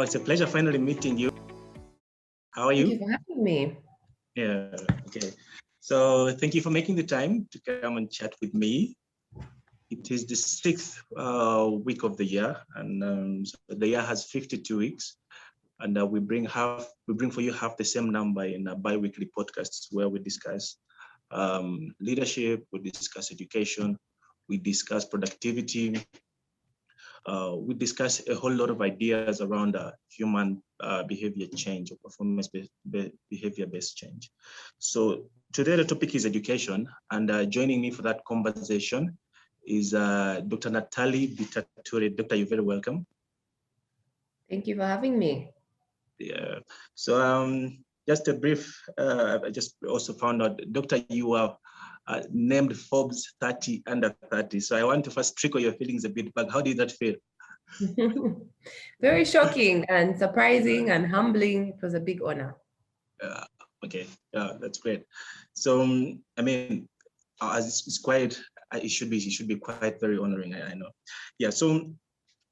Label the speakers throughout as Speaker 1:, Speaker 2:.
Speaker 1: Oh, it's a pleasure finally meeting you. How are you?
Speaker 2: Thank you for having me.
Speaker 1: Yeah, okay. So thank you for making the time to come and chat with me. It is the sixth week of the year, and so the year has 52 weeks. And we bring for you half the same number in bi-weekly podcasts where we discuss leadership, we discuss education, we discuss productivity, we discuss a whole lot of ideas around human behavior change or performance behavior-based change. So today the topic is education, and joining me for that conversation is Dr. Nataliey Bitature. Doctor, you're very welcome.
Speaker 2: Thank you for having me.
Speaker 1: Yeah. So just a brief, I just also found out, Doctor, you are named Forbes 30 under 30. So I want to first trickle your feelings a bit back. How did that feel?
Speaker 2: Very shocking and surprising and humbling. It was a big honor.
Speaker 1: Okay, that's great. So I mean, it's quite. It should be quite very honoring. I know. Yeah. So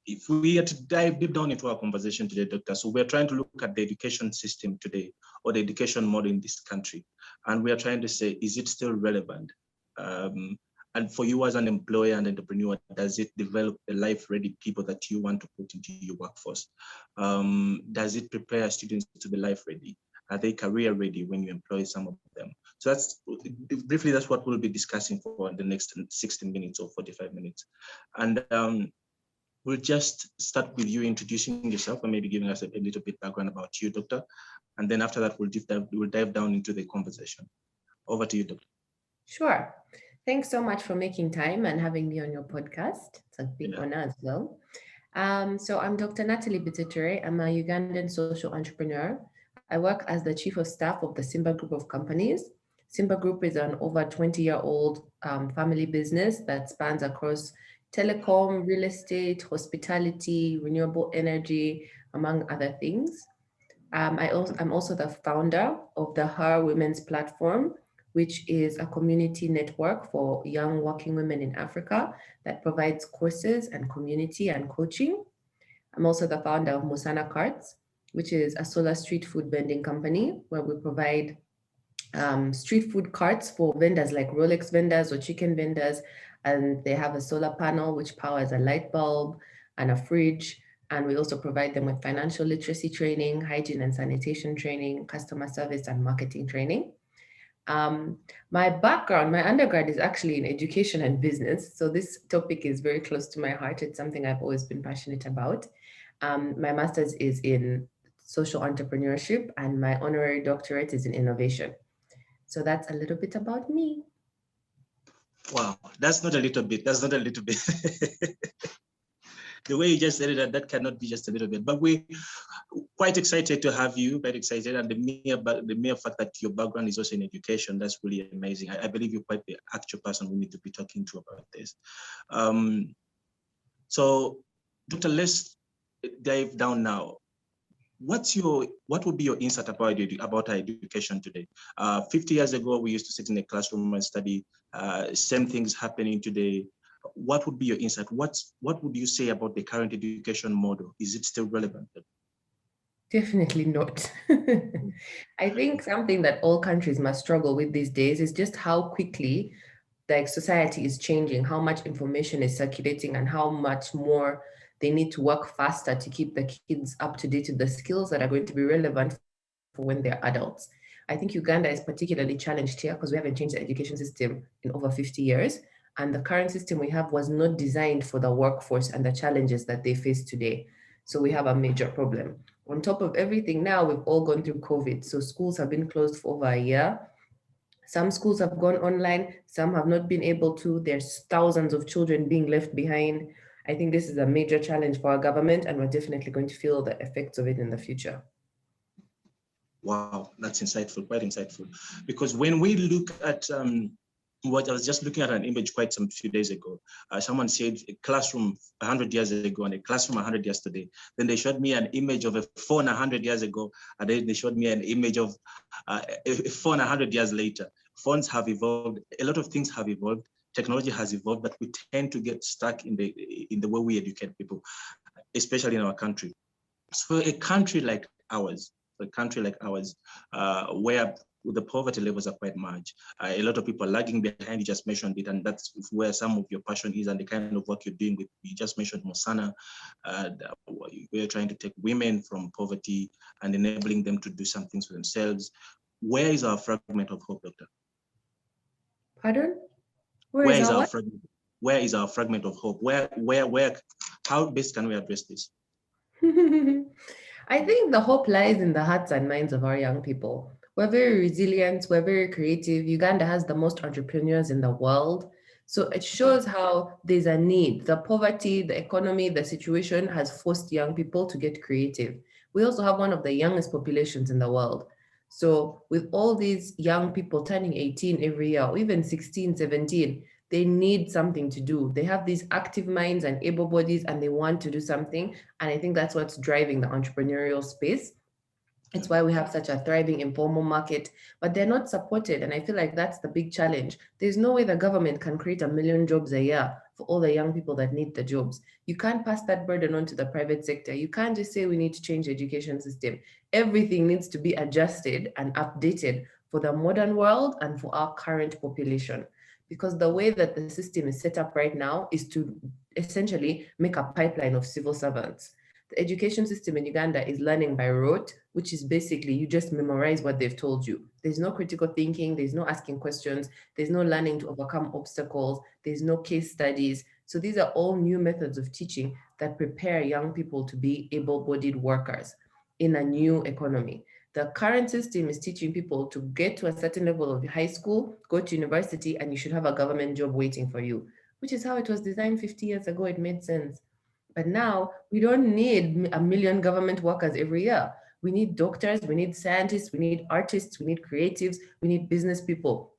Speaker 1: if we are to dive deep down into our conversation today, Doctor, so we're trying to look at the education system today, or the education model in this country, and we are trying to say, is it still relevant? And for you as an employer and entrepreneur, does it develop the life-ready people that you want to put into your workforce? Does it prepare students to be life-ready? Are they career-ready when you employ some of them? So that's briefly, that's what we'll be discussing for the next 60 minutes or 45 minutes. And we'll just start with you introducing yourself and maybe giving us a little bit background about you, Doctor. And then after that, we'll dive down into the conversation. Over to you, Doctor.
Speaker 2: Sure. Thanks so much for making time and having me on your podcast. It's a big honor as well. So I'm Dr. Nataliey Bitature. I'm a Ugandan social entrepreneur. I work as the chief of staff of the Simba Group of companies. Simba Group is an over 20-year-old family business that spans across telecom, real estate, hospitality, renewable energy, among other things. I'm also the founder of the Her Women's Platform, which is a community network for young working women in Africa that provides courses and community and coaching. I'm also the founder of Musana Carts, which is a solar street food vending company where we provide street food carts for vendors like Rolex vendors or chicken vendors. And they have a solar panel which powers a light bulb and a fridge. And we also provide them with financial literacy training, hygiene and sanitation training, customer service and marketing training. My background, my undergrad is actually in education and business. So this topic is very close to my heart. It's something I've always been passionate about. My master's is in social entrepreneurship and my honorary doctorate is in innovation. So that's a little bit about me.
Speaker 1: Wow, that's not a little bit. That's not a little bit. The way you just said it, that cannot be just a little bit. But we're quite excited to have you, very excited. And the mere fact that your background is also in education, that's really amazing. I believe you're quite the actual person we need to be talking to about this. So, Doctor, let's dive down now. What would be your insight about our education today? 50 years ago, we used to sit in a classroom and study. Same things happening today. What would be your insight? What would you say about the current education model? Is it still relevant?
Speaker 2: Definitely not. I think something that all countries must struggle with these days is just how quickly society is changing, how much information is circulating, and how much more they need to work faster to keep the kids up to date with the skills that are going to be relevant for when they're adults. I think Uganda is particularly challenged here because we haven't changed the education system in over 50 years. And the current system we have was not designed for the workforce and the challenges that they face today. So we have a major problem. On top of everything now, we've all gone through COVID. So schools have been closed for over a year. Some schools have gone online, some have not been able to. There's thousands of children being left behind. I think this is a major challenge for our government, and we're definitely going to feel the effects of it in the future.
Speaker 1: Wow, that's insightful, quite insightful. Because when we look at what I was just looking at an image quite some few days ago. Someone said a classroom 100 years ago and a classroom 100 years today. Then they showed me an image of a phone 100 years ago, and then they showed me an image of a phone 100 years later. Phones have evolved. A lot of things have evolved. Technology has evolved, but we tend to get stuck in the way we educate people, especially in our country. for a country like ours, where the poverty levels are quite much, a lot of people are lagging behind. You just mentioned it, and that's where some of your passion is, and the kind of work you're doing with. You just mentioned Mosana, we're trying to take women from poverty and enabling them to do some things for themselves. Where is our fragment of hope, Doctor?
Speaker 2: Pardon?
Speaker 1: Where is our fragment? Where is our fragment of hope? How best can we address this?
Speaker 2: I think the hope lies in the hearts and minds of our young people. We're very resilient, we're very creative. Uganda has the most entrepreneurs in the world. So it shows how there's a need. The poverty, the economy, the situation has forced young people to get creative. We also have one of the youngest populations in the world. So with all these young people turning 18 every year, or even 16, 17, they need something to do. They have these active minds and able bodies and they want to do something. And I think that's what's driving the entrepreneurial space. It's why we have such a thriving informal market, but they're not supported. And I feel like that's the big challenge. There's no way the government can create 1 million jobs a year for all the young people that need the jobs. You can't pass that burden on to the private sector. You can't just say we need to change the education system. Everything needs to be adjusted and updated for the modern world and for our current population. Because the way that the system is set up right now is to essentially make a pipeline of civil servants. The education system in Uganda is learning by rote, which is basically you just memorize what they've told you. There's no critical thinking, there's no asking questions, there's no learning to overcome obstacles, there's no case studies. So these are all new methods of teaching that prepare young people to be able-bodied workers in a new economy. The current system is teaching people to get to a certain level of high school, go to university, and you should have a government job waiting for you, which is how it was designed 50 years ago. It made sense. But now we don't need 1 million government workers every year. We need doctors, we need scientists, we need artists, we need creatives, we need business people.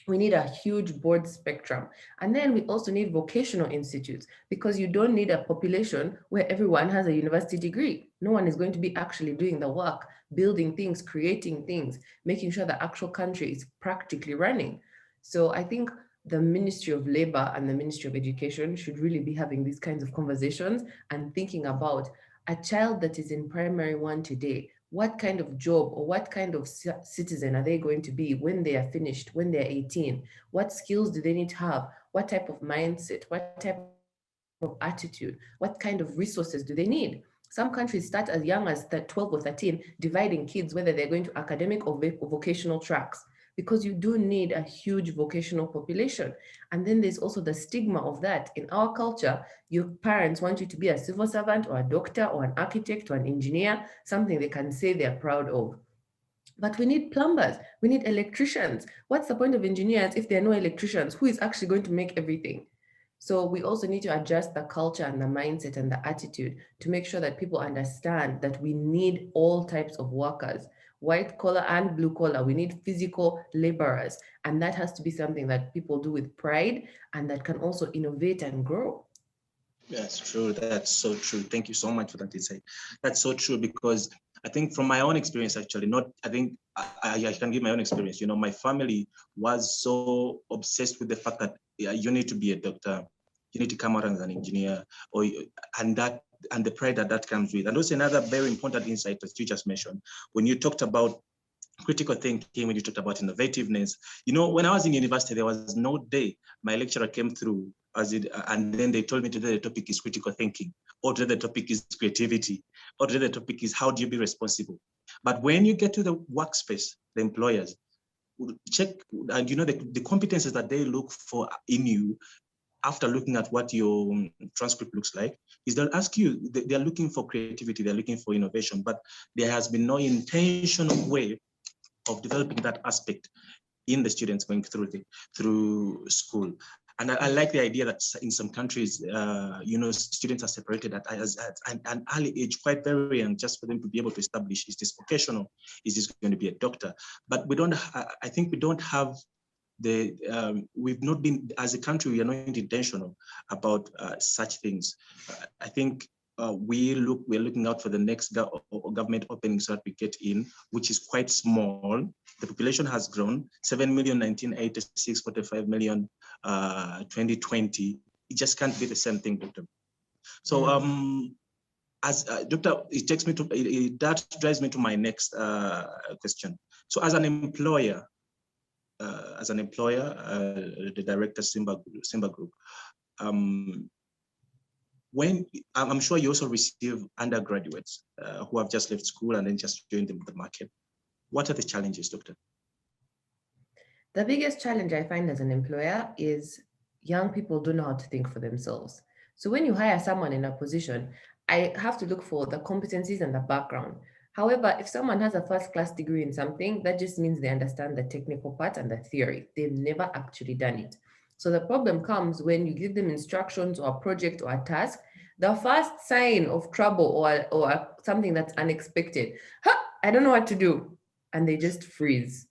Speaker 2: We need a huge broad spectrum. And then we also need vocational institutes because you don't need a population where everyone has a university degree. No one is going to be actually doing the work, building things, creating things, making sure the actual country is practically running. So I think the Ministry of Labor and the Ministry of Education should really be having these kinds of conversations and thinking about a child that is in primary one today. What kind of job or what kind of citizen are they going to be when they are finished, when they're 18? What skills do they need to have? What type of mindset? What type of attitude? What kind of resources do they need? Some countries start as young as 12 or 13, dividing kids whether they're going to academic or vocational tracks, because you do need a huge vocational population. And then there's also the stigma of that. In our culture, your parents want you to be a civil servant or a doctor or an architect or an engineer, something they can say they're proud of. But we need plumbers, we need electricians. What's the point of engineers if there are no electricians? Who is actually going to make everything? So we also need to adjust the culture and the mindset and the attitude to make sure that people understand that we need all types of workers, white collar and blue collar. We need physical laborers. And that has to be something that people do with pride and that can also innovate and grow.
Speaker 1: That's true. That's so true. Thank you so much for that insight. That's so true because I think from my own experience, actually, I can give my own experience. You know, my family was so obsessed with the fact that you need to be a doctor, you need to come out as an engineer, and the pride that comes with. And also another very important insight that you just mentioned when you talked about critical thinking, when you talked about innovativeness. You know, when I was in university, there was no day my lecturer came through and then they told me today the topic is critical thinking, or today the topic is creativity, or today the topic is how do you be responsible. But when you get to the workspace, the employers check, and you know the competences that they look for in you after looking at what your transcript looks like, is they'll ask you, they're looking for creativity, they're looking for innovation, but there has been no intentional way of developing that aspect in the students going through school. And I like the idea that in some countries, you know, students are separated at an early age, quite very young, just for them to be able to establish, is this vocational, is this going to be a doctor? But we don't, I think we don't have we've not been, as a country, we are not intentional about such things. I think we're looking out for the next government opening so that we get in, which is quite small. The population has grown, 7 million 1986, 45 million 2020. It just can't be the same thing, Doctor. So as Doctor, it takes me to that drives me to my next question. So, as an employer, the director Simba Group, when I'm sure you also receive undergraduates who have just left school and then just joined the market. What are the challenges, Doctor?
Speaker 2: The biggest challenge I find as an employer is young people don't know how to think for themselves. So when you hire someone in a position, I have to look for the competencies and the background. However, if someone has a first class degree in something, that just means they understand the technical part and the theory. They've never actually done it. So the problem comes when you give them instructions or a project or a task. The first sign of trouble or something that's unexpected, I don't know what to do. And they just freeze.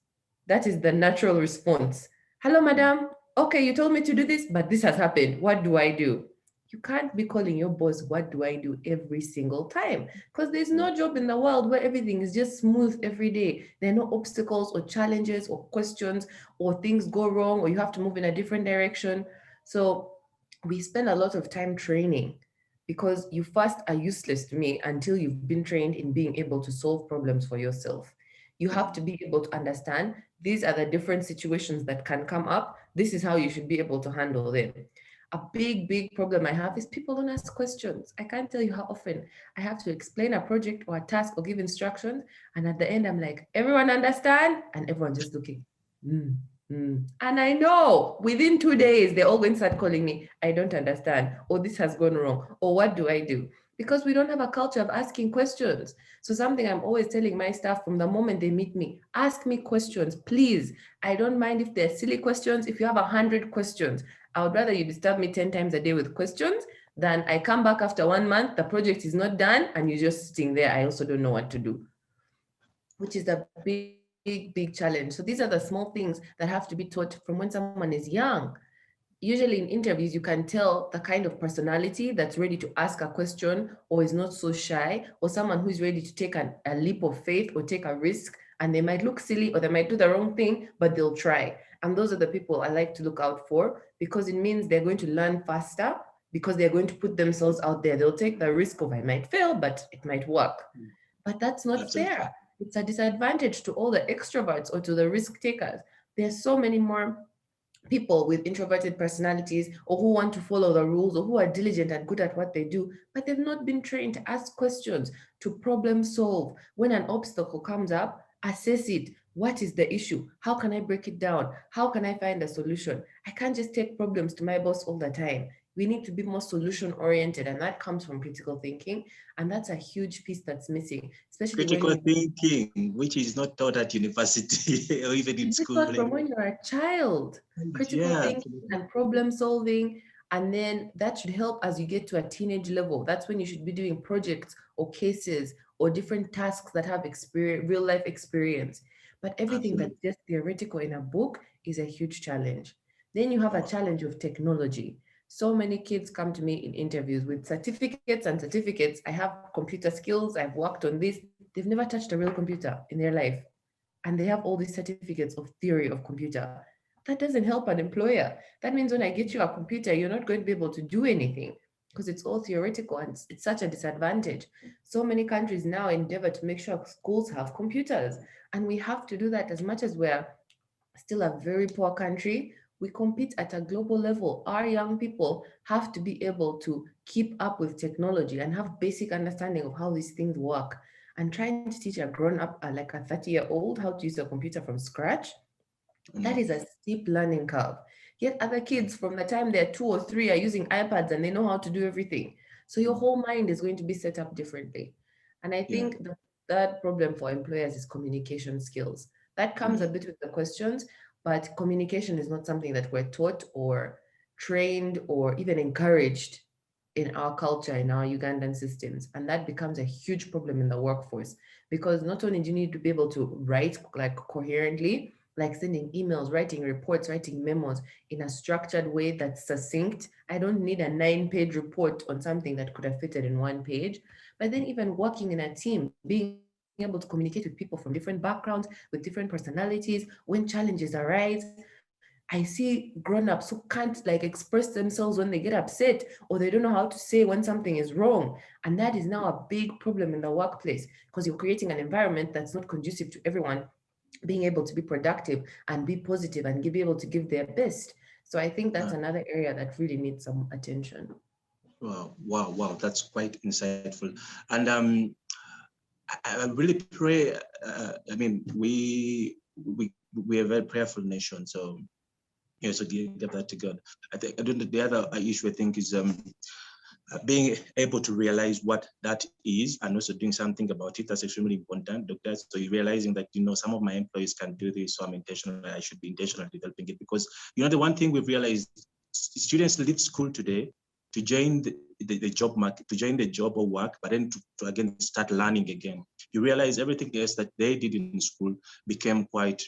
Speaker 2: That is the natural response. Hello, madam. Okay, you told me to do this, but this has happened. What do I do? You can't be calling your boss, what do I do, every single time? Because there's no job in the world where everything is just smooth every day. There are no obstacles or challenges or questions or things go wrong or you have to move in a different direction. So we spend a lot of time training because you first are useless to me until you've been trained in being able to solve problems for yourself. You have to be able to understand these are the different situations that can come up. This is how you should be able to handle them. A big problem I have is people don't ask questions. I can't tell you how often I have to explain a project or a task or give instructions. And at the end, I'm like, everyone understand? And everyone just looking. And I know within 2 days, they're all going to start calling me, I don't understand, or this has gone wrong, or what do I do? Because we don't have a culture of asking questions. So something I'm always telling my staff from the moment they meet me, ask me questions, please. I don't mind if they're silly questions. If you have 100 questions, I would rather you disturb me 10 times a day with questions than I come back after 1 month, the project is not done, and you're just sitting there. I also don't know what to do, which is a big challenge. So these are the small things that have to be taught from when someone is young. Usually in interviews, you can tell the kind of personality that's ready to ask a question or is not so shy, or someone who is ready to take a leap of faith or take a risk, and they might look silly or they might do the wrong thing, but they'll try. And those are the people I like to look out for because it means they're going to learn faster because they're going to put themselves out there. They'll take the risk of I might fail, but it might work. But that's not
Speaker 1: Absolutely.
Speaker 2: fair. It's a disadvantage to all the extroverts or to the risk takers. There's so many more people with introverted personalities or who want to follow the rules or who are diligent and good at what they do, but they've not been trained to ask questions, to problem solve. When an obstacle comes up, assess it. What is the issue? How can I break it down? How can I find a solution? I can't just take problems to my boss all the time. We need to be more solution oriented, and that comes from critical thinking. And that's a huge piece that's missing, especially when
Speaker 1: Critical thinking, which is not taught at university or even in
Speaker 2: it's
Speaker 1: school.
Speaker 2: taught from when you're a child. Critical
Speaker 1: Yeah,
Speaker 2: thinking and problem solving. And then that should help as you get to a teenage level. That's when you should be doing projects or cases or different tasks that have experience, real life experience. But everything
Speaker 1: absolutely.
Speaker 2: that's just theoretical in a book is a huge challenge. Then you have a
Speaker 1: Wow.
Speaker 2: challenge of technology. So many kids come to me in interviews with certificates and certificates. I have computer skills, I've worked on this. They've never touched a real computer in their life, and they have all these certificates of theory of computer. That doesn't help an employer. That means when I get you a computer, you're not going to be able to do anything because it's all theoretical and it's such a disadvantage. So many countries now endeavor to make sure schools have computers, and we have to do that. As much as we're still a very poor country, we compete at a global level. Our young people have to be able to keep up with technology and have basic understanding of how these things work. And trying to teach a grown up, like a 30-year-old, how to use a computer from scratch, that is a steep learning curve. Yet other kids from the time they're 2 or 3 are using iPads and they know how to do everything. So your whole mind is going to be set up differently. And I
Speaker 1: Yeah.
Speaker 2: think the third problem for employers is communication skills. That comes a bit with the questions, but communication is not something that we're taught or trained or even encouraged in our culture, in our Ugandan systems. And that becomes a huge problem in the workforce because not only do you need to be able to write like coherently, like sending emails, writing reports, writing memos in a structured way that's succinct. I don't need a 9-page report on something that could have fitted in 1 page. But then even working in a team, being able to communicate with people from different backgrounds, with different personalities, when challenges arise, I see grown-ups who can't like express themselves when they get upset, or they don't know how to say when something is wrong. And that is now a big problem in the workplace, because you're creating an environment that's not conducive to everyone being able to be productive and be positive and be able to give their best. So I think that's another area that really needs some attention.
Speaker 1: Wow, that's quite insightful. And I really pray. I mean, we are a very prayerful nation, so so give that to God. I think I don't. The other issue I think is being able to realize what that is and also doing something about it. That's extremely important, doctor. So you're realizing that, some of my employees can do this, so I'm intentional. I should be intentional developing it, because the one thing we've realized, students leave school today to join the job market, to join the job or work, but then to again start learning again. You realize everything else that they did in school became quite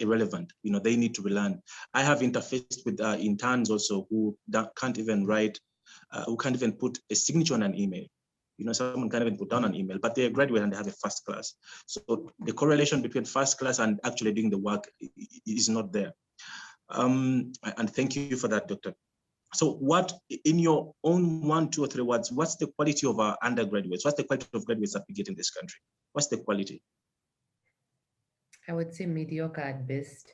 Speaker 1: irrelevant. They need to relearn. I have interfaced with interns also who can't even write, who can't even put a signature on an email. Someone can't even put down an email, but they graduate and they have a first class. So the correlation between first class and actually doing the work is not there. And thank you for that, Doctor. So what, in your own 1, 2, or 3 words, what's the quality of our undergraduates? What's the quality of graduates that we get in this country? What's the quality?
Speaker 2: I would say mediocre at best.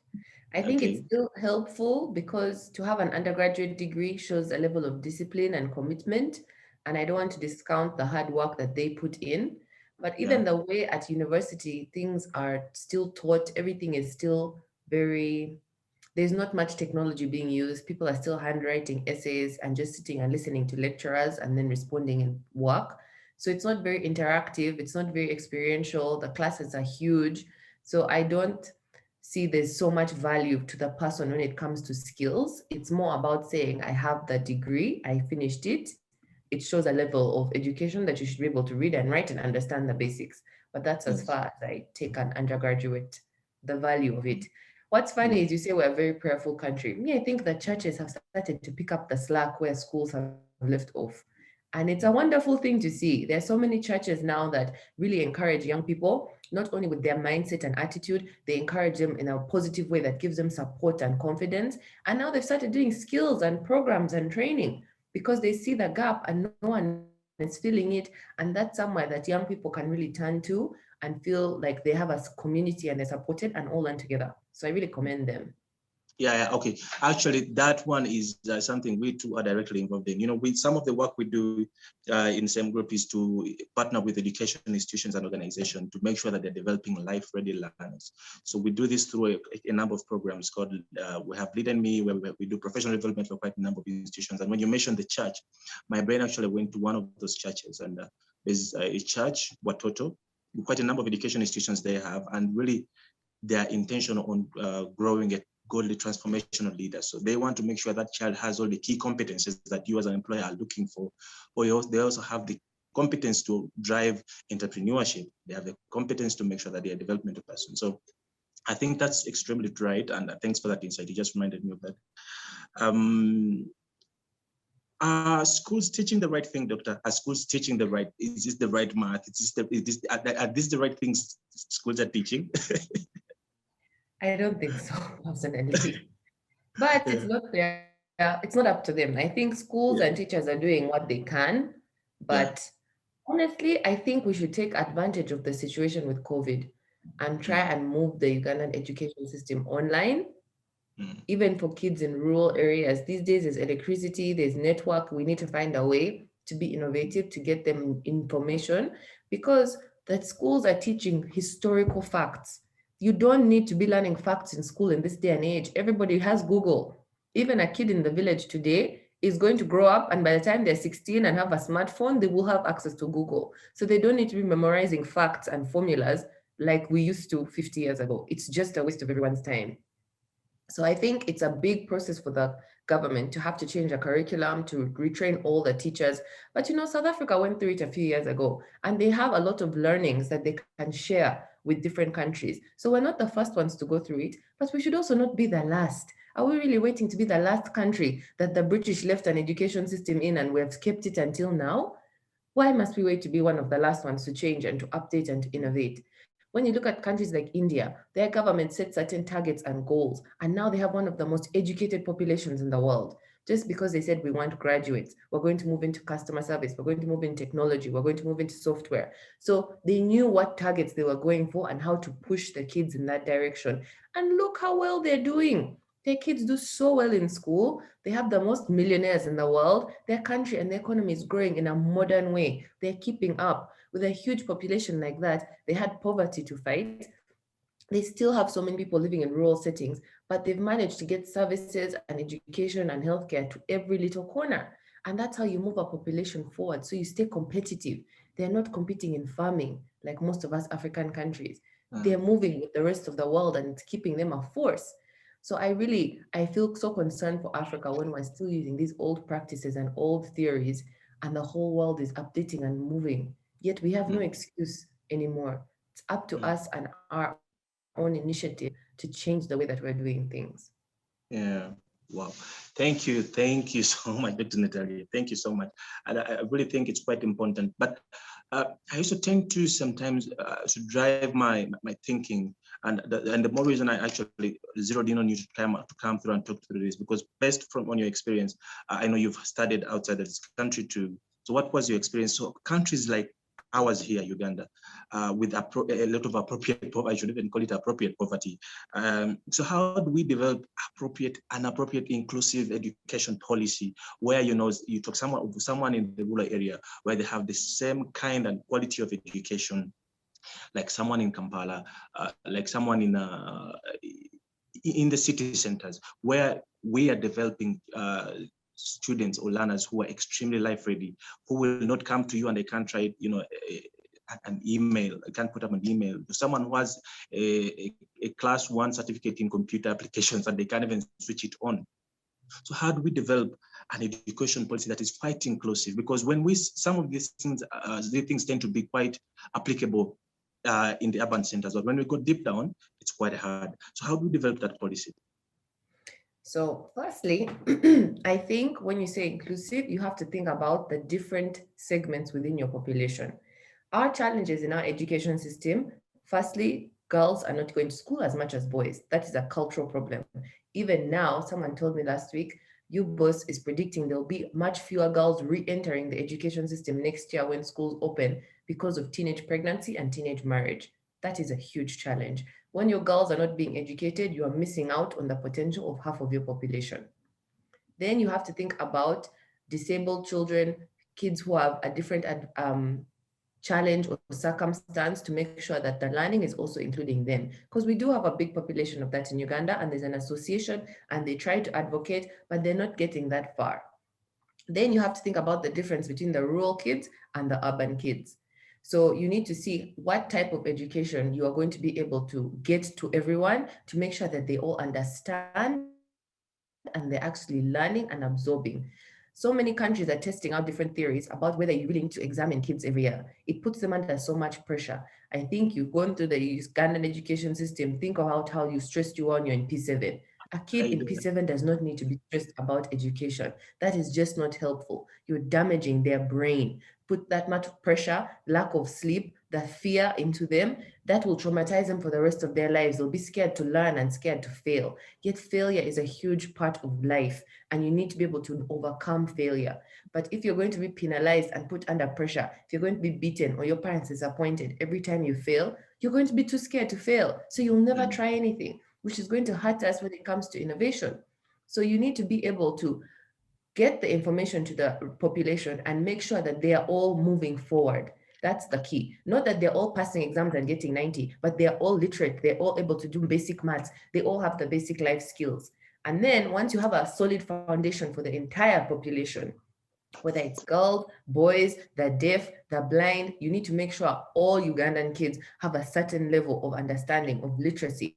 Speaker 2: I think it's still helpful because to have an undergraduate degree shows a level of discipline and commitment. And I don't want to discount the hard work that they put in. But even the way at university, things are still taught, everything is still very, there's not much technology being used. People are still handwriting essays and just sitting and listening to lecturers and then responding in work. So it's not very interactive, it's not very experiential. The classes are huge. So I don't see there's so much value to the person when it comes to skills. It's more about saying, I have the degree, I finished it. It shows a level of education that you should be able to read and write and understand the basics. But that's as far as I take an undergraduate, the value of it. What's funny is you say we're a very prayerful country. Me, I think the churches have started to pick up the slack where schools have left off. And it's a wonderful thing to see. There are so many churches now that really encourage young people, not only with their mindset and attitude, they encourage them in a positive way that gives them support and confidence. And now they've started doing skills and programs and training because they see the gap and no one is filling it. And that's somewhere that young people can really turn to and feel like they have a community and they're supported and all learn together. So I really commend them.
Speaker 1: Yeah, okay. Actually, that one is something we too are directly involved in. With some of the work we do in same group is to partner with education institutions and organizations to make sure that they're developing life-ready learners. So we do this through a number of programs called, we have Lead and Me, where we do professional development for quite a number of institutions. And when you mentioned the church, my brain actually went to one of those churches. And there's a church, Watoto, quite a number of education institutions they have, and really their intention on growing a godly transformational leader. So they want to make sure that child has all the key competencies that you as an employer are looking for. Or they also have the competence to drive entrepreneurship. They have the competence to make sure that they are a developmental person. So I think that's extremely right. And thanks for that insight. You just reminded me of that. Are schools teaching the right thing, Doctor? Are schools teaching the right, is this the right math? Are these the right things schools are teaching?
Speaker 2: I don't think so, personally. But it's not up to them. I think schools and teachers are doing what they can. But honestly, I think we should take advantage of the situation with COVID and try and move the Ugandan education system online, even for kids in rural areas. These days, there's electricity, there's network. We need to find a way to be innovative to get them information because the schools are teaching historical facts. You don't need to be learning facts in school in this day and age. Everybody has Google. Even a kid in the village today is going to grow up, and by the time they're 16 and have a smartphone, they will have access to Google. So they don't need to be memorizing facts and formulas like we used to 50 years ago. It's just a waste of everyone's time. So I think it's a big process for the government to have to change the curriculum, to retrain all the teachers. But South Africa went through it a few years ago, and they have a lot of learnings that they can share with different countries. So we're not the first ones to go through it, but we should also not be the last. Are we really waiting to be the last country that the British left an education system in and we have kept it until now? Why must we wait to be one of the last ones to change and to update and to innovate? When you look at countries like India, their government set certain targets and goals, and now they have one of the most educated populations in the world. Just because they said we want graduates, we're going to move into customer service, we're going to move in technology, we're going to move into software. So they knew what targets they were going for and how to push the kids in that direction. And look how well they're doing. Their kids do so well in school. They have the most millionaires in the world. Their country and their economy is growing in a modern way. They're keeping up. With a huge population like that, they had poverty to fight. They still have so many people living in rural settings, but they've managed to get services and education and healthcare to every little corner. And that's how you move a population forward. So you stay competitive. They're not competing in farming like most of us African countries. They're moving with the rest of the world and it's keeping them a force. So I feel so concerned for Africa when we're still using these old practices and old theories, and the whole world is updating and moving. Yet we have no excuse anymore. It's up to us and our own initiative to change the way that we're doing things.
Speaker 1: Yeah. Wow. Thank you so much, Dr. Nataliey. Thank you so much. And I really think it's quite important. But I also tend to sometimes to drive my thinking, and the more reason I actually zeroed in on you to come through and talk through this, because based from on your experience, I know you've studied outside of this country too. So what was your experience? So countries like ours here, Uganda, with a lot of appropriate poverty, I should even call it appropriate poverty. So how do we develop an appropriate inclusive education policy where, you know, you talk someone in the rural area where they have the same kind and quality of education like someone in Kampala, like someone in the city centers, where we are developing students or learners who are extremely life ready, who will not come to you and they can't write, you know, an email. I can't put up an email to someone who has a class 1 certificate in computer applications and they can't even switch it on. So how do we develop an education policy that is quite inclusive? Because when some of these things tend to be quite applicable in the urban centers, but when we go deep down, it's quite hard. So how do we develop that policy?
Speaker 2: So, firstly, I think when you say inclusive, you have to think about the different segments within your population. Our challenges in our education system, firstly, girls are not going to school as much as boys. That is a cultural problem. Even now, someone told me last week, UBOS is predicting there'll be much fewer girls re-entering the education system next year when schools open because of teenage pregnancy and teenage marriage. That is a huge challenge. When your girls are not being educated, you are missing out on the potential of half of your population. Then you have to think about disabled children, kids who have a different challenge or circumstance, to make sure that the learning is also including them. Because we do have a big population of that in Uganda, and there's an association, and they try to advocate, but they're not getting that far. Then you have to think about the difference between the rural kids and the urban kids. So you need to see what type of education you are going to be able to get to everyone, to make sure that they all understand and they're actually learning and absorbing. So many countries are testing out different theories about whether you really need to examine kids every year. It puts them under so much pressure. I think you've gone through the Ugandan education system. Think about how you stressed you on, you're in P7. A kid in
Speaker 1: I
Speaker 2: P7
Speaker 1: do.
Speaker 2: does not need to be stressed about education. That is just not helpful. You're damaging their brain. Put that much pressure, lack of sleep, the fear into them, that will traumatize them for the rest of their lives. They'll be scared to learn and scared to fail. Yet failure is a huge part of life, and you need to be able to overcome failure. But if you're going to be penalized and put under pressure, if you're going to be beaten or your parents disappointed every time you fail, you're going to be too scared to fail. So you'll never try anything, which is going to hurt us when it comes to innovation. So you need to be able to get the information to the population and make sure that they are all moving forward. That's the key. Not that they're all passing exams and getting 90, but they're all literate. They're all able to do basic maths. They all have the basic life skills. And then once you have a solid foundation for the entire population, whether it's girls, boys, the deaf, the blind, you need to make sure all Ugandan kids have a certain level of understanding, of literacy,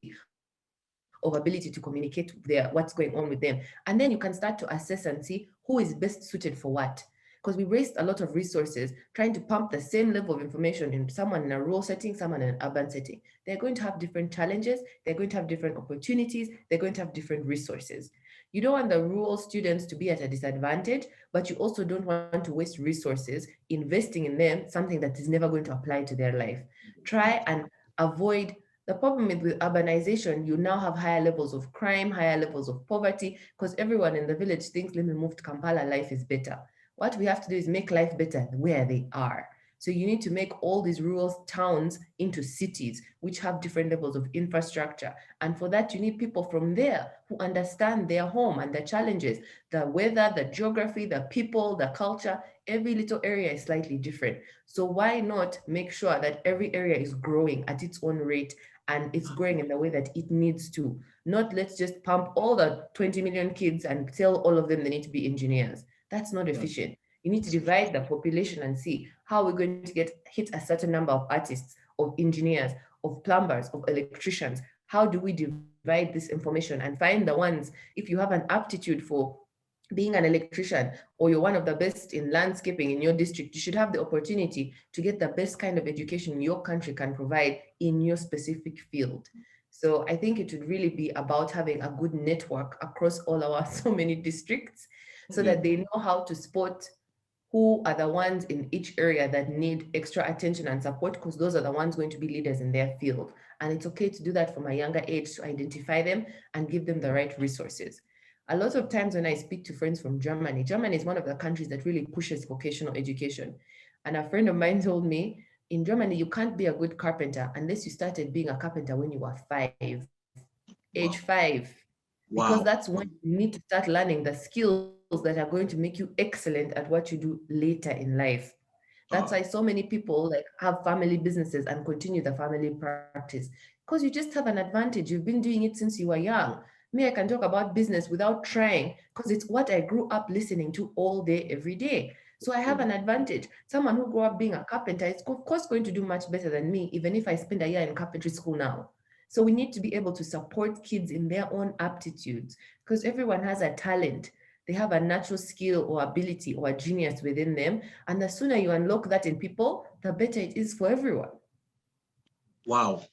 Speaker 2: of ability to communicate what's going on with them. And then you can start to assess and see who is best suited for what. Because we waste a lot of resources trying to pump the same level of information in someone in a rural setting, someone in an urban setting. They're going to have different challenges, they're going to have different opportunities, they're going to have different resources. You don't want the rural students to be at a disadvantage, but you also don't want to waste resources investing in them something that is never going to apply to their life. Try and avoid. The problem with urbanization, you now have higher levels of crime, higher levels of poverty, because everyone in the village thinks, let me move to Kampala, life is better. What we have to do is make life better where they are. So you need to make all these rural towns into cities, which have different levels of infrastructure. And for that, you need people from there who understand their home and the challenges, the weather, the geography, the people, the culture. Every little area is slightly different. So why not make sure that every area is growing at its own rate and it's growing in the way that it needs to? Not let's just pump all the 20 million kids and tell all of them they need to be engineers. That's not
Speaker 1: Yeah.
Speaker 2: efficient. You need to divide the population and see how we're going to hit a certain number of artists, of engineers, of plumbers, of electricians. How do we divide this information and find the ones, if you have an aptitude for being an electrician or you're one of the best in landscaping in your district, you should have the opportunity to get the best kind of education your country can provide in your specific field. So I think it would really be about having a good network across all our so many districts so
Speaker 1: Yeah.
Speaker 2: that they know how to spot who are the ones in each area that need extra attention and support, because those are the ones going to be leaders in their field. And it's okay to do that from a younger age, to identify them and give them the right resources. A lot of times when I speak to friends from Germany, Germany is one of the countries that really pushes vocational education. And a friend of mine told me, in Germany, you can't be a good carpenter unless you started being a carpenter when you were age
Speaker 1: Wow.
Speaker 2: 5, because that's
Speaker 1: Wow.
Speaker 2: when you need to start learning the skills that are going to make you excellent at what you do later in life. That's why so many people like have family businesses and continue the family practice, because you just have an advantage. You've been doing it since you were young. Me, I can talk about business without trying because it's what I grew up listening to all day, every day. So I have
Speaker 1: Yeah.
Speaker 2: an advantage. Someone who grew up being a carpenter is of course going to do much better than me, even if I spend a year in carpentry school now. So we need to be able to support kids in their own aptitudes, because everyone has a talent. They have a natural skill or ability or a genius within them. And the sooner you unlock that in people, the better it is for everyone.
Speaker 1: Wow.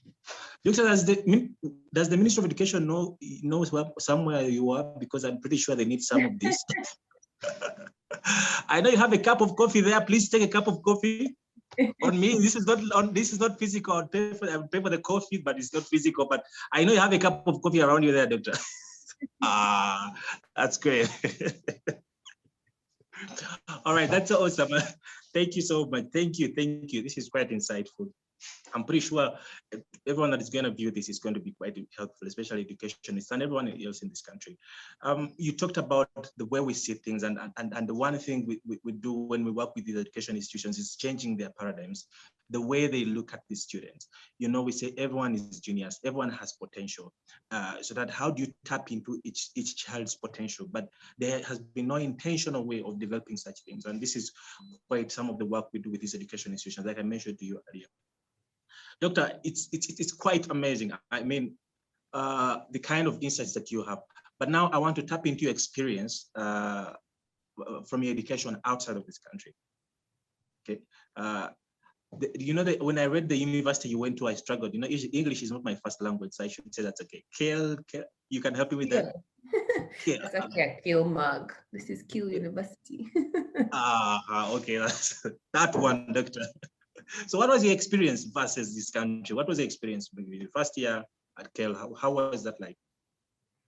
Speaker 1: Doctor, does the Ministry of Education knows where, somewhere you are? Because I'm pretty sure they need some of this. I know you have a cup of coffee there. Please take a cup of coffee. On me, this is not physical. I would pay for the coffee, but it's not physical. But I know you have a cup of coffee around you there, Doctor. That's great. All right, that's awesome. Thank you so much. Thank you. This is quite insightful. I'm pretty sure everyone that is going to view this is going to be quite helpful, especially educationists and everyone else in this country. You talked about the way we see things, and the one thing we do when we work with these education institutions is changing their paradigms, the way they look at the students. You know, we say everyone is genius, everyone has potential. So that how do you tap into each child's potential? But there has been no intentional way of developing such things. And this is quite some of the work we do with these education institutions, like I mentioned to you earlier. Doctor, it's quite amazing. I mean, the kind of insights that you have. But now I want to tap into your experience from your education outside of this country. Okay. You know that when I read the university you went to, I struggled. You know, English is not my first language, so I should say that's okay. Kill, you can help me with that?
Speaker 2: Yeah. That's actually a Kiel mug. This is Kiel University.
Speaker 1: Okay, that's that one, Doctor. So what was your experience versus this country? What was your experience maybe the first year at Kel? How was that like?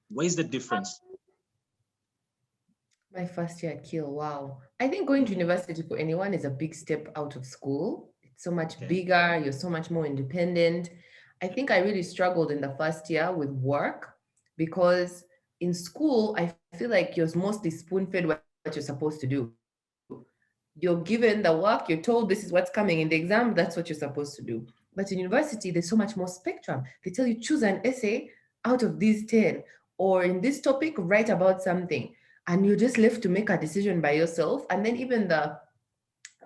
Speaker 1: What is the difference?
Speaker 2: My first year at Kiel, wow. I think going to university for anyone is a big step out of school. It's so much
Speaker 1: Okay.
Speaker 2: bigger, you're so much more independent. I think I really struggled in the first year with work because in school, I feel like you're mostly spoon fed what you're supposed to do. You're given the work, you're told this is what's coming in the exam, that's what you're supposed to do. But in university, there's so much more spectrum. They tell you choose an essay out of these 10, or in this topic, write about something. And you're just left to make a decision by yourself. And then even the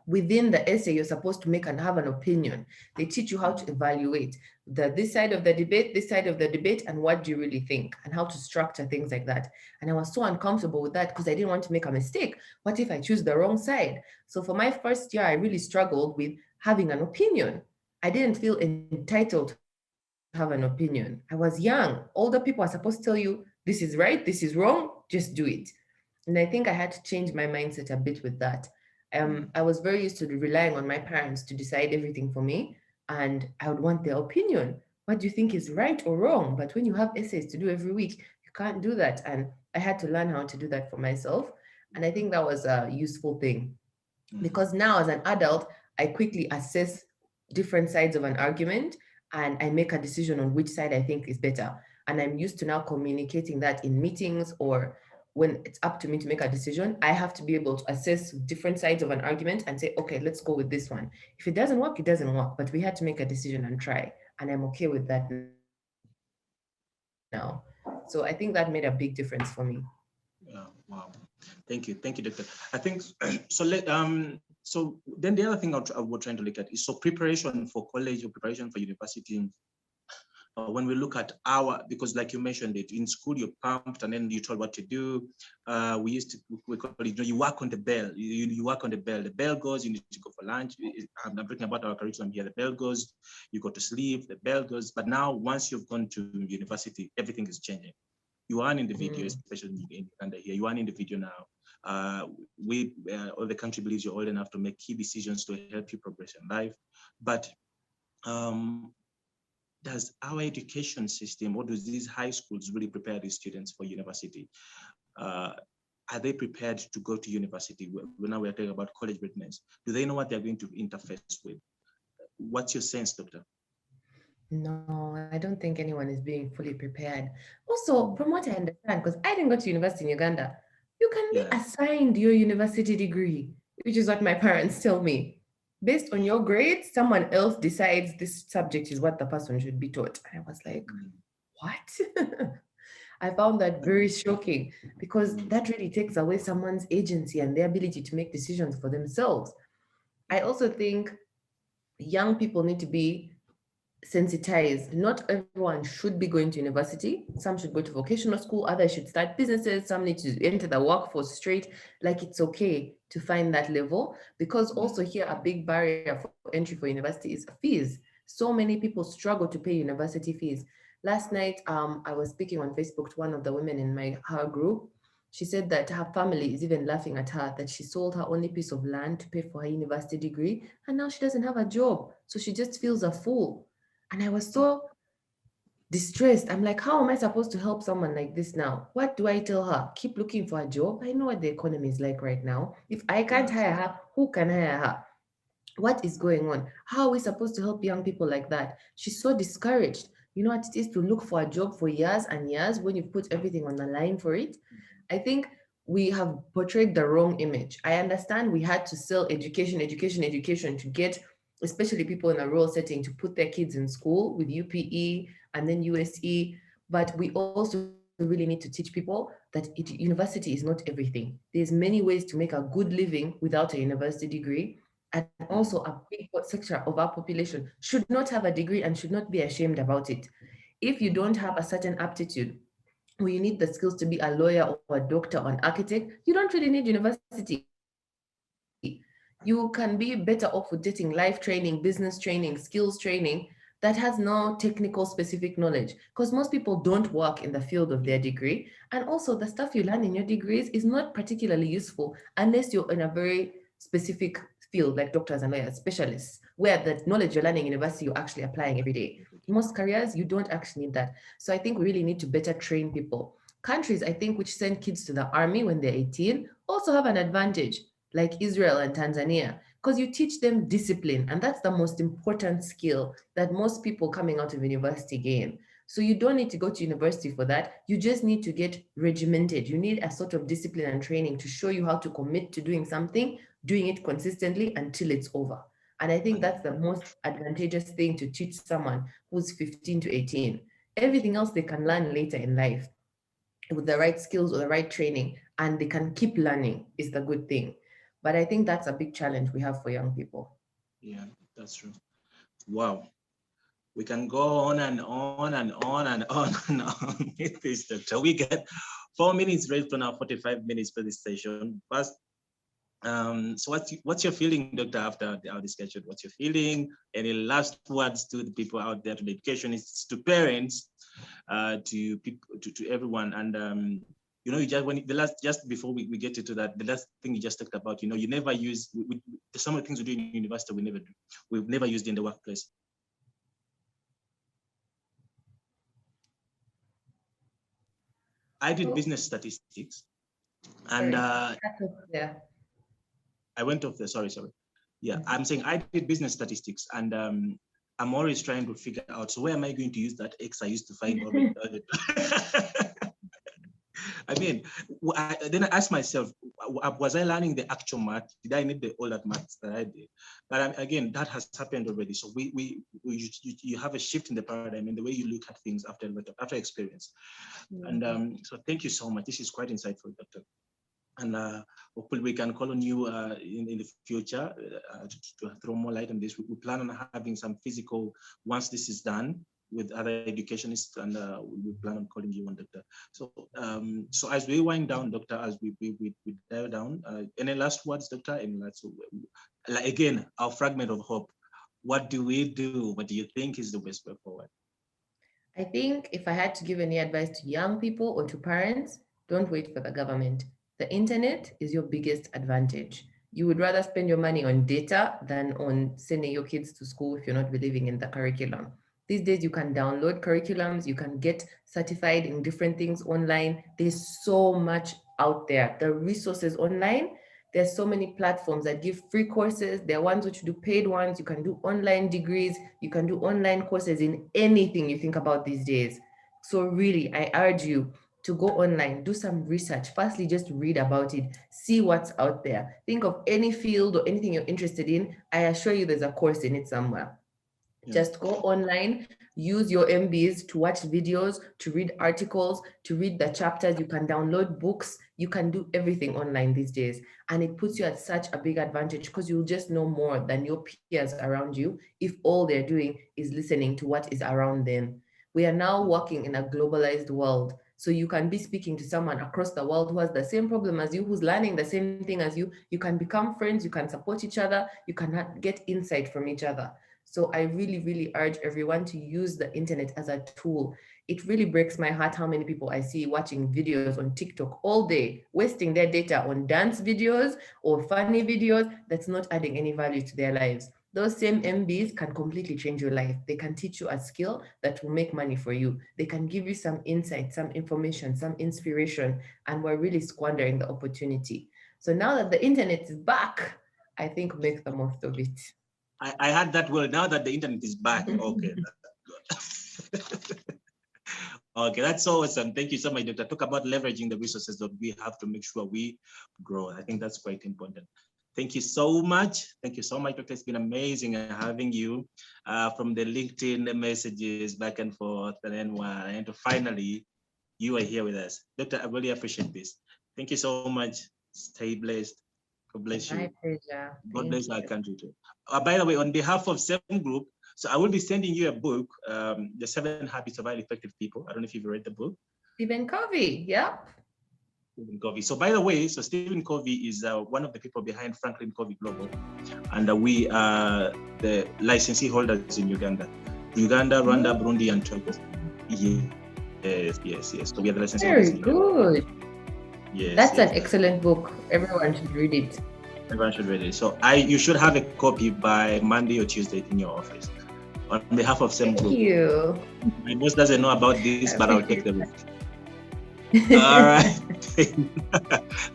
Speaker 2: within the essay, you're supposed to make and have an opinion. They teach you how to evaluate this side of the debate, this side of the debate, and what do you really think, and how to structure things like that. And I was so uncomfortable with that because I didn't want to make a mistake. What if I choose the wrong side? So for my first year, I really struggled with having an opinion. I didn't feel entitled to have an opinion. I was young. Older people are supposed to tell you, this is right, this is wrong, just do it. And I think I had to change my mindset a bit with that. I was very used to relying on my parents to decide everything for me. and I would want their opinion. What do you think is right or wrong? But when you have essays to do every week, you can't do that. And I had to learn how to do that for myself. And I think that was a useful thing, because now as an adult, I quickly assess different sides of an argument and I make a decision on which side I think is better. And I'm used to now communicating that in meetings, or when it's up to me to make a decision, I have to be able to assess different sides of an argument and say, okay, let's go with this one. If it doesn't work, it doesn't work, but we had to make a decision and try. And I'm okay with that now. So I think that made a big difference for me.
Speaker 1: Wow. Thank you, Doctor. I think so. So then the other thing I was trying to look at is so preparation for college or preparation for university. When we look at because like you mentioned it, in school you're pumped and then you're told what to do. We call it, you work on the bell. You work on the bell. The bell goes, you need to go for lunch. I'm talking about our curriculum here. The bell goes, you go to sleep, the bell goes. But now once you've gone to university, everything is changing. You are an individual, especially in Uganda here. You are an individual now. All the country believes you're old enough to make key decisions to help you progress in life. But does our education system, or does these high schools really prepare these students for university? Are they prepared to go to university? Now we're talking about college readiness. Do they know what they're going to interface with? What's your sense, Doctor?
Speaker 2: No, I don't think anyone is being fully prepared. Also, from what I understand, because I didn't go to university in Uganda, you can be
Speaker 1: Yeah.
Speaker 2: assigned your university degree, which is what my parents tell me. Based on your grades, someone else decides this subject is what the person should be taught. And I was like, what? I found that very shocking, because that really takes away someone's agency and their ability to make decisions for themselves. I also think young people need to be sensitized. Not everyone should be going to university. Some should go to vocational school, others should start businesses, some need to enter the workforce straight. Like, it's okay to find that level, because also here a big barrier for entry for university is fees. So many people struggle to pay university fees. Last night, I was speaking on Facebook to one of the women in her group. She said that her family is even laughing at her that she sold her only piece of land to pay for her university degree, and now she doesn't have a job. So she just feels a fool. And I was so distressed. I'm like, how am I supposed to help someone like this now? What do I tell her? Keep looking for a job? I know what the economy is like right now. If I can't hire her, who can hire her? What is going on? How are we supposed to help young people like that? She's so discouraged. You know what it is to look for a job for years and years when you put everything on the line for it? I think we have portrayed the wrong image. I understand we had to sell education, education, education to get, especially people in a rural setting, to put their kids in school with UPE and then USE. But we also really need to teach people that university is not everything. There's many ways to make a good living without a university degree. And also a big sector of our population should not have a degree and should not be ashamed about it. If you don't have a certain aptitude, or you need the skills to be a lawyer or a doctor or an architect, you don't really need university. You can be better off with getting life training, business training, skills training that has no technical specific knowledge, because most people don't work in the field of their degree. And also, the stuff you learn in your degrees is not particularly useful unless you're in a very specific field, like doctors and lawyers, specialists, where the knowledge you're learning in university you're actually applying every day. Most careers, you don't actually need that. So I think we really need to better train people. Countries, I think, which send kids to the army when they're 18 also have an advantage, like Israel and Tanzania, because you teach them discipline. And that's the most important skill that most people coming out of university gain. So you don't need to go to university for that. You just need to get regimented. You need a sort of discipline and training to show you how to commit to doing something, doing it consistently until it's over. And I think that's the most advantageous thing to teach someone who's 15 to 18. Everything else they can learn later in life with the right skills or the right training, and they can keep learning is the good thing. But I think that's a big challenge we have for young people.
Speaker 1: Yeah, that's true. Wow. We can go on and on and on and on and on with this, Doctor. We get 4 minutes left on our 45 minutes for this session. First, so what's your feeling, Doctor, after our discussion? What's your feeling? Any last words to the people out there, to the educationists, to parents, to people, to everyone? And you know, you just before we get into that, the last thing you just talked about, you know, you never use some of the things we do in university we never do. We've never used in the workplace. I did business statistics, and I went off there. Sorry. Yeah, I'm saying I did business statistics, and I'm always trying to figure out, so where am I going to use that X I used to find all the I mean, then I asked myself, was I learning the actual math? Did I need all that maths that I did? But again, that has happened already. So you have a shift in the paradigm in the way you look at things after experience. And so thank you so much. This is quite insightful, Doctor. And hopefully we can call on you in the future to throw more light on this. We plan on having some physical, once this is done, with other educationists, and we plan on calling you on, Doctor. So so as we wind down, Doctor, as we dive down, any last words, Doctor? And again, our fragment of hope. What do we do? What do you think is the best way forward?
Speaker 2: I think if I had to give any advice to young people or to parents, don't wait for the government. The internet is your biggest advantage. You would rather spend your money on data than on sending your kids to school if you're not believing in the curriculum. These days, you can download curriculums, you can get certified in different things online. There's so much out there. The resources online, there's so many platforms that give free courses. There are ones which do paid ones. You can do online degrees. You can do online courses in anything you think about these days. So really, I urge you to go online, do some research. Firstly, just read about it, see what's out there. Think of any field or anything you're interested in. I assure you there's a course in it somewhere. Just go online, use your MBs to watch videos, to read articles, to read the chapters. You can download books. You can do everything online these days. And it puts you at such a big advantage because you'll just know more than your peers around you if all they're doing is listening to what is around them. We are now working in a globalized world. So you can be speaking to someone across the world who has the same problem as you, who's learning the same thing as you. You can become friends. You can support each other. You can get insight from each other. So I really, really urge everyone to use the internet as a tool. It really breaks my heart how many people I see watching videos on TikTok all day, wasting their data on dance videos or funny videos that's not adding any value to their lives. Those same MBs can completely change your life. They can teach you a skill that will make money for you. They can give you some insight, some information, some inspiration, and we're really squandering the opportunity. So now that the internet is back, I think make the most of it.
Speaker 1: I had that word. Now that the internet is back, okay, that's good. Okay, that's awesome. Thank you so much, Doctor. Talk about leveraging the resources that we have to make sure we grow. I think that's quite important. Thank you so much. Thank you so much, Doctor. It's been amazing having you from the LinkedIn messages back and forth, and finally, you are here with us. Doctor, I really appreciate this. Thank you so much. Stay blessed. God bless you.
Speaker 2: My pleasure.
Speaker 1: God bless our country too. By the way, on behalf of SEM Group, so I will be sending you a book, The 7 Habits of Highly Effective People. I don't know if you've read the book.
Speaker 2: Stephen Covey, yeah.
Speaker 1: Stephen Covey. So by the way, so Stephen Covey is one of the people behind Franklin Covey Global. And we are the licensee holders in Uganda, Rwanda, Burundi, and Togo. Yes. So we are the licensee holders.
Speaker 2: Very good.
Speaker 1: Yes,
Speaker 2: that's an excellent book. Everyone should read it.
Speaker 1: Everyone should read it. So you should have a copy by Monday or Tuesday in your office. On behalf of SEM Group.
Speaker 2: Thank you.
Speaker 1: My boss doesn't know about this, but I'll take the risk. All right.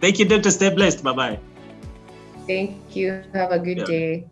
Speaker 1: Thank you, Doctor. Stay blessed. Bye-bye.
Speaker 2: Thank you. Have a good day.